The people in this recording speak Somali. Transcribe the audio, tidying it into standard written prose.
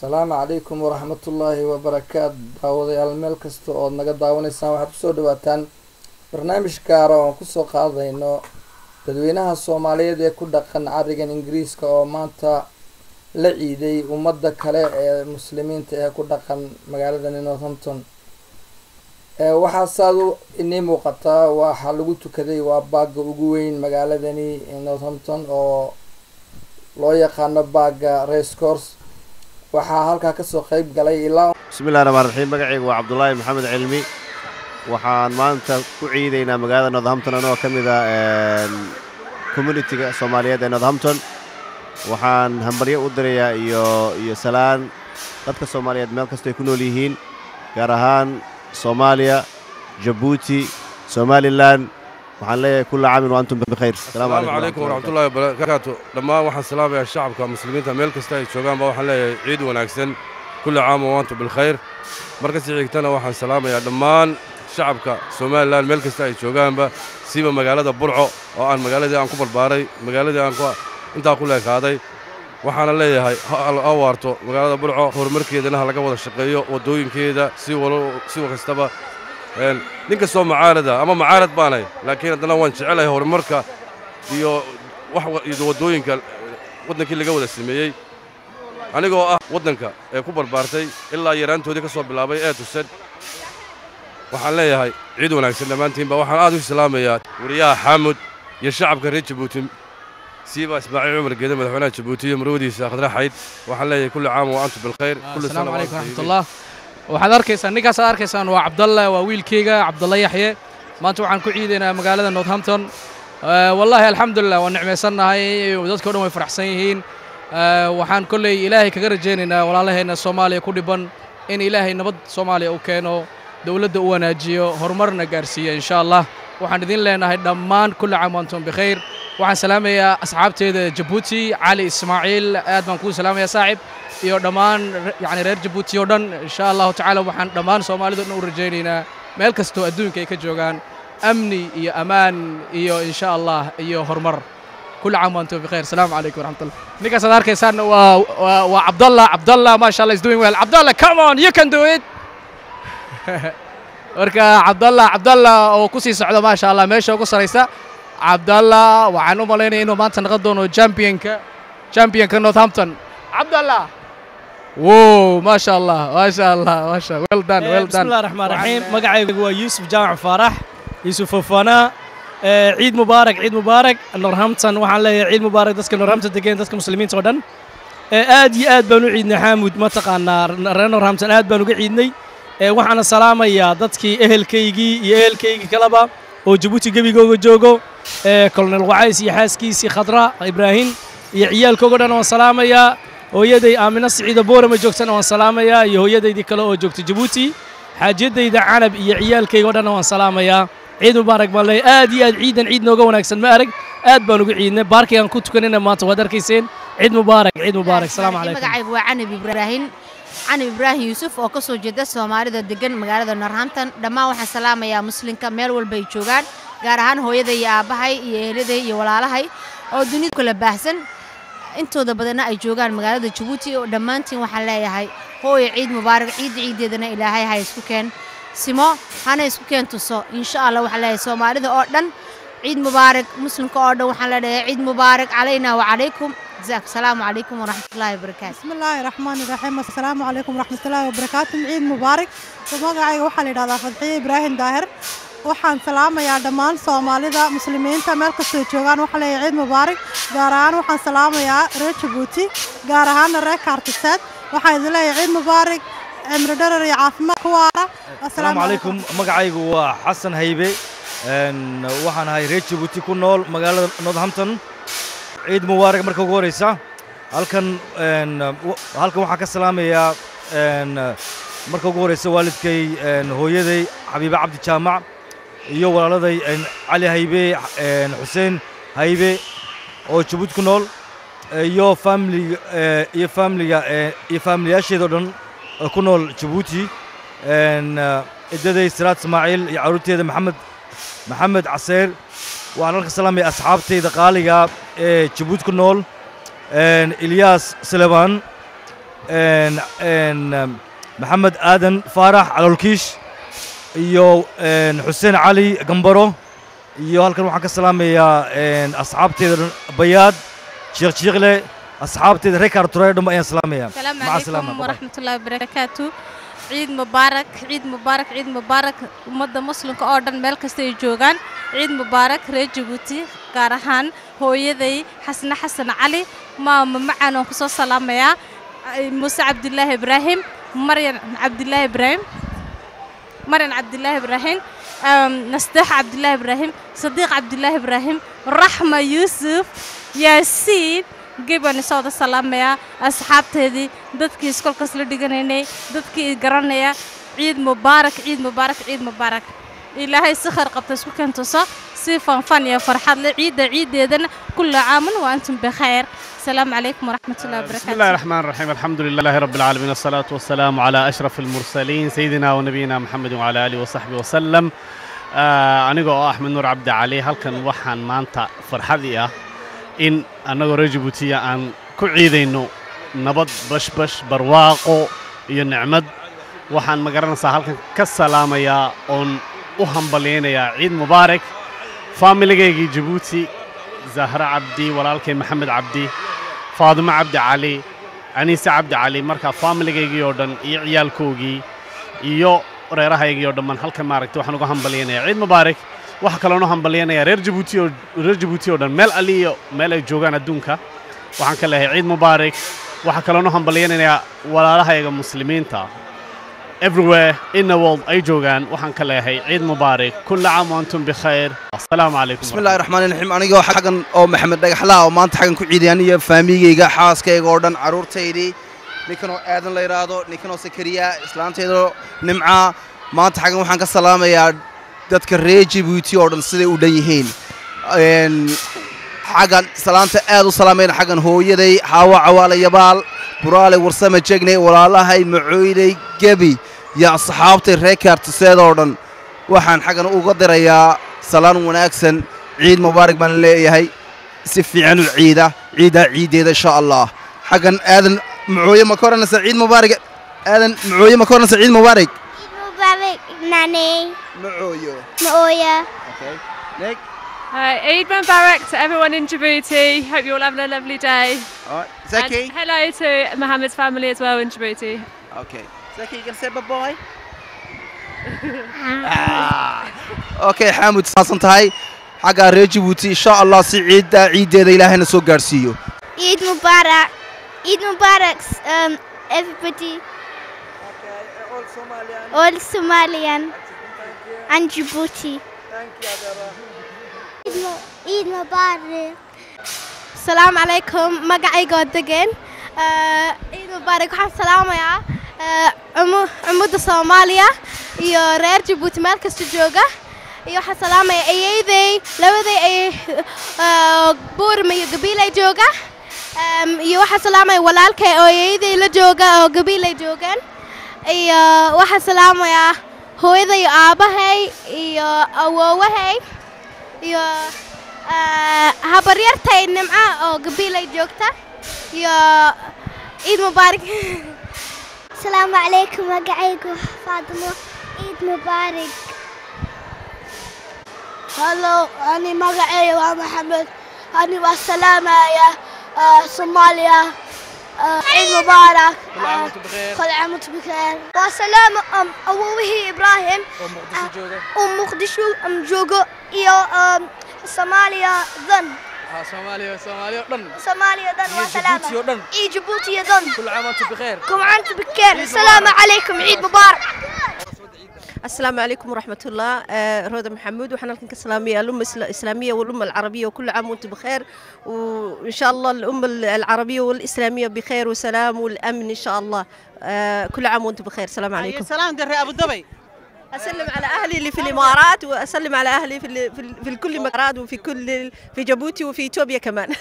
السلام عليكم ورحمة الله وبركاته داوديال meel kasta oo naga daawanaysaan waxaad kusoo dhawaataan barnaamij gaar ah oo kusoo qaadayno dadweynaha Soomaaliyeed ee ku dhaqan carigan Ingiriiska oo maanta la ciiday ummadda kale ee muslimiinta ee ku dhaqan magaalada Northampton waxaa saadu inay muuqataa waxa lagu tukaday waa baaga ugu weyn magaaladani Northampton oo loo yaqaano baaga race course waxaa halka ka soo qayb galay ilaa bismillaahir rahmaanir rahiim magacaygu waa Cabdullaahi Maxamed Cilmi waxaan maanta ku ciideynaa magaalada Northampton oo kamid ah community-ga Soomaaliyeed ee Northampton waxaan hambalyo u dirayaa iyo salaan dadka Soomaaliyeed meel kasta ay ku nool yihiin gaar ahaan Soomaaliya Djibouti Somaliland waxaan leeyahay kullu caam wa antum bikhair assalaamu calaykum waraxmatullaahi wabarakaatuh dhammaan waxaan salaamayaa shacabka muslimiinta meel kasta ay joogaan ba waxaan leeyahay ciid wanaagsan kullu caam wa antum bilkhayr marka si xigtana waxaan salaamayaa dhammaan shacabka Somaliland meel kasta ay joogaanba siba magaalada Burco oo aan magaaladii aan ku barbaaray magaaladii aan inta ku leekaaday waxaan leeyahay awaarto magaalada Burco horumarkeedana laga wada shaqeeyo wadooyinkeeda si kastaba ninka soo macaarada ama macaarad baanay laakiin hadana waan jecelahay horumarka iyo wadooyinka wadankii laga wada sameeyay anigoo ah wadanka ee ku barbaartay ilaa yaraantoodii ka soo bilaabay ee tusad waxaan leeyahay ciid wanaagsan dhamaantiinba waxaan aad u salaamayaa wariyaha Xamud iyo shacabka reer Djibouti سيبا إسماعيل عمر قدم مدحونا جيبوتي مرودي خضراء حيد وحنا كل عام وأنتم بالخير كل السلام عليكم ورحمة الله waxaad arkaysaan ninkaas aad arkaysaan waa Cabdalla waa wiilkayga Cabdalla Yaxye maanta waxaan ku ciideynaa magaalada Northampton wallahi alxamdulillah waan nicmeysanahay dadka oo dhan way faraxsan yihiin waxaan kulay Ilaahay kaga rajaynaynaa walaalaheena Soomaaliya ku dhiban in Ilaahay nabad Soomaaliya u keeno dawladda u wanaajiyo horumarna gaarsiiyo insha Allah waxaan idin leenahay dhammaan kullu caam wa antum bikhair waxaan salaamayaa asxaabteeda Djibouti Ali Ismaaciil aad baan ku salaamayaa saaxib iyo dhammaan yani reer Djibouti oo dhan insha Allah ta'ala waxaan dhammaan Soomaalidu u rajaynaynaa meel kasto adduunka ay ka joogaan amni iyo amaan iyo insha Allah iyo horumar kullu caam wa antum bikhair assalamu alaykum wa rahmatullah ninkaas aad arkaysaan waa Cabdalla ma sha Allah is doing well Cabdalla come on you can do it marka Cabdalla oo ku sii socdo ma sha Allah meesha ugu sareysa Cabdalla waxaan u maleynayaa inuu maanta noqon doono championka Northampton Cabdalla wow ما شاء الله well done بسم الله الرحمن الرحيم magacaygu waa Yuusuf Jaamac Faarax Yuusuf Fofana ciid mubaarak Northampton waxaan leeyahay ciid mubaarak dadka Northampton degan dadka muslimiinta oo dhan aad iyo aad baan u ciidnay Xamud ma taqaanaa reer Northampton aad baan uga ciidnay waxaan salaamayaa dadkii ehelkaygii kalaba oo Djibouti gabigooga joogo Colonel Wacays iyo xaaskiisii Khadra Ibrahim iyo ciyaalkooga dhan waan salaamayaa hooyaday Aamina Siciida Boorama joogtana waan salaamayaa iyo hooyadeydii kale oo joogta Djibouti xaajadayda Canab iyo ciyaalkayga dhan waan salaamayaa ciid mubaarak baan leeyahay aad iyo aad ciid nooga wanaagsan ma arag aad baan uga ciidnay baarkayaan ku tukanayna maanta waad arkayseen ciid mubaarak salaam calaykum magacaygu waa Canab Ibrahim Yuusuf oo ka soo jeeda Soomaalida degan magaalada Northampton dhammaan waxaan salaamayaa muslimka meel walba ay joogaan gaar ahaan hooyaday iyo aabahay iyo ehelada iyo walaalahay oo dunida kala baahsan intooda badana ay joogaan magaalada Djibouti oo dhamaantiin waxaan leeyahay hooyo ciid mubaarak ciideedana Ilaahay ha isku keen simo hana isku keen tuso insha Allah waxaan leeyahay Soomaalida oo dhan ciid mubaarak muslimka oo dhan waxaan leeyahay ciid mubaarak calayna wa calaykum السلام عليكم ورحمة الله وبركاته بسم الله الرحمن الرحيم السلام عليكم ورحمة الله وبركاته عيد مبارك ومقعي وحال إلى فتحي إبراهيم داهر وحان سلام يا دمان صوماليدا مسلمين تملك السجوغان وحال عيد مبارك قارهان وحان سلام يا رير Djibouti قارهان رير كارتسات وحان إلى عيد مبارك عمر درر عافمة كوارا السلام عليكم مقعي حسن هيبي وحان هاي رير Djibouti كنول مقالة Northampton ciid mubaarak marka ugu horeysa halkan waxaan ka salaamayaa marka ugu horeysa waalidkay hooyaday Xabiiba Cabdi Jaamac iyo walaaladay Ali Haybe Xuseen Haybe oo Djibouti ku nool iyo family-yaasheeda dhan ku nool Djibouti idaday Siraad Ismaaciil iyo caruurteeda Maxamed Caseer waxaan halka salaamay asxaabtayda qaaliga ee Djibouti ku nool إلياس سليمان maxamed aadan faarax caloolkiish iyo xuseen cali gambaro iyo halkan waxaan ka salaamayaa asxaabteeda bayaad sheekh shiikhle asxaabteeda reer kaarturayo dhamma ayaan salaamayaa maca salaama waraxmatullaahi wabarakaatu ciid mubaarak ciid mubaarak ciid mubaarak ummadda muslimka oo dhan meel kasta ay joogaan ciid mubaarak reer jabuuti gaar ahaan hooyaday xasne xasan cali maama macaan oo kusoo salaamayaa muuse cabdilaahi ibraahim maryan cabdilaahi ibraahim nasteex cabdilaahi ibraahim sadiiq cabdilaahi ibraahim raxma yuusuf yaasiin gibani soo wada salaamayaa asxaabteedii dadkii iskolkaas la dhiganaynay dadkii garanaya ciid mubaarak ciid mubaarak ciid mubaarak ilaahay si khayr qabta isku keentuso si fanfan iyo farxad leh ciideedana kullu caamun wa antum bikhayr السلام عليكم ورحمة الله وبركاته. بسم الله الرحمن الرحيم الحمد لله رب العالمين والصلاة والسلام على أشرف المرسلين سيدنا ونبينا محمد وعلى آله وصحبه وسلم أنيقو أحمد نور عبد علي هل كان وحن مانتا فرحدية إن أنيقو رجبوتية أن كعيدينو نبض بش برواقو ينعمد وحن مقرنا سهل كان كالسلام يا أن أهمبلين يا عيد مبارك فاميلي جيبوتي زهرة عبدي ولالكي محمد عبدي فاطمة عبد علي أنيسة عبد علي مركا فاميليغي يوردن iyo ciyaalkoogii iyo reerahayga oo dhammaan halka maaragtay waxaan uga hambalyeynaa ciid mubaarak waxa kale oo hambalyeynaa reer Djibouti oo dhan meel aliyo meel ay joogaan adduunka waxaan ka leeyahay ciid mubaarak waxa kale oo hambalyeynaa walaalahayga muslimiinta everywhere in the world ay joogaan waxaan ka leeyahay ciid mubaarak kullu caam wa antum bikhayr assalaamu calaykum bismillaahi raxmaani raxiim anigoo xagan oo maxamed dhagaxlaa oo maanta xagan ku ciidiyay aniga faamigeyga xaaskayga oo dhan caruurtaydii ninkanoo aadan la yiraahdo ninkanoo sakariya islaanteedoo nimca maanta xagan waxaan ka salaamayaa dadka reer Djibouti oo dhan siday u dhan yihiin xagan salaanta aad u salaamayna xagan hooyaday xaawa cawaala yabaal buraale warsama jegne walaalahay macooyday gabi يا صحابتي ريكارت سيدودن waxaan xagan uga dirayaa salaan wanaagsan ciid mubaarak baan leeyahay si fiican u ciideeda insha Allah xagan aadan macooye ma koranaysa ciid mubaarak aadan macooye ma koranaysa ciid mubaarak nani macooye okay Nick Eid Mubarak to everyone in Djibouti. Hope you're all having a lovely day. Zaki. And hello to Mohammed's family as well in Djibouti. Okay. Zaki, you gonna say bye-bye? Okay, Hamid saasantahay xaga reer Djibouti insha Allah si ciideeda Ilaahayna soo gaarsiiyo. Eid Mubarak. Eid Mubarak everybody. Okay, all Somalian. And Djibouti. Thank you Adara. Eid Mubarak. Assalamu alaikum magacayga degan Eid Mubarak waxaan salaamayaa ummadda Soomaaliya iyo reer Djibouti meel kasta jooga iyo waxaan salaamayaa ayeeday labaday ay buurma iyo gabiilay jooga iyo waxaan salaamayaa walaalkay oo ayeeday la jooga oo gabiilay joogan iyo waxaan salaamayaa hooyaday iyo aabahay iyo awoowahay iyo habaryartay nimca oo gabiilay joogta iyo Eid Mubarak السلام عليكم magacaygu Faadimo Eid Mubarak Hello ani magacaygu waa Maxamed ani waa salaamaya Soomaaliya Eid Mubarak كل عام وانتم بخير وسلام أبوه إبراهيم ومقدشو جوجو إيو Soomaaliya dan Soomaaliya dan وسلامة Djibouti dan كل عام وانتم بخير كل عام وانتم بخير السلام عليكم عيد مبارك السلام عليكم ورحمة الله رودا محمود وحنا لكم كسلامية الأمة الإسلامية والأمة العربية وكل عام وانتم بخير وإن شاء الله الأمة العربية والإسلامية بخير وسلام والأمن إن شاء الله كل عام وانتم بخير السلام عليكم سلام دري أبو ظبي أسلم على أهلي اللي في الإمارات وأسلم على أهلي في كل مكان وفي كل في جيبوتي وفي إثيوبيا كمان